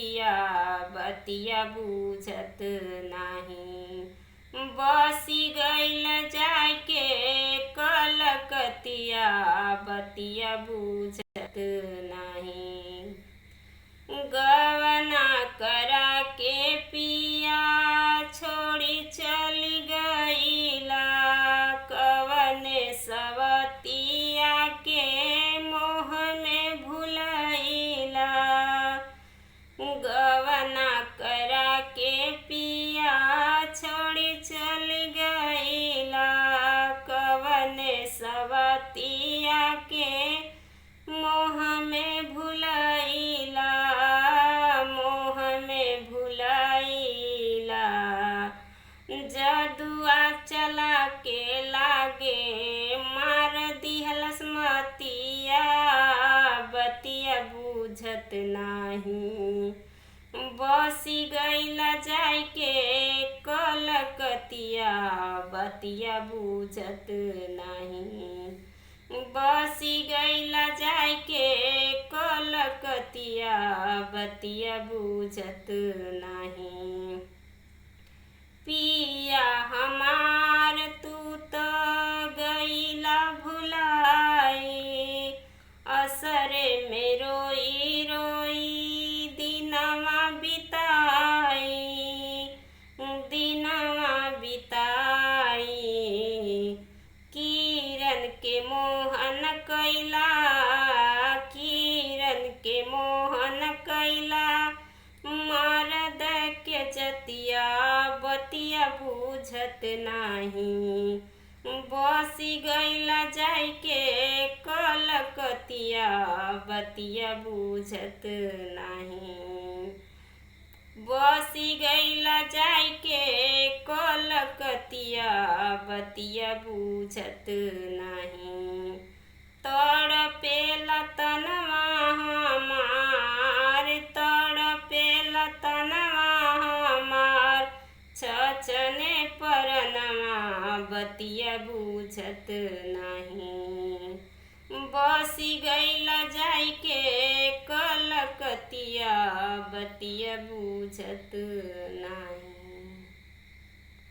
कलकतिया बतिया बूझत नाही। बसी गईल जाके कलकतिया बतिया बूझत नाही। गवना करा के पिया छोड़ी चली गईला, कवने सवतिया के मोह में भुलैला। गवना करा के पिया छोड़ी चली गईला, कवने सवतिया के मोह में भुलैला, मोह में भुलैला। जदुआ चला के लागे मार दिहलस मतिया, बतिया बूझत नाही। बसी गईला जाके कलकतिया बतिया बूझत नाही। बसी गईला जाके कलकतिया बतिया बूझत नाही। पिया हमार तू तो गईला भुलाई, असरे में रोई रोई दिनवा बिताई, दिनवा बिताई। किरण के मोहन कैला, किरण के मोहन कैला, मरद के जतिया बतिया बूझत नाही। बसी गईला जाके कलकतिया बतिया बूझत नाही। बसी गईला जाके कलकतिया बतिया बूझत नाही। तड़पेला तनवा हमार, तड़पेला तनवा हमार, छछने परनवा बतिया बूझत नाही। बसी गईला जाके कलकतिया बतिया बूझत नाही।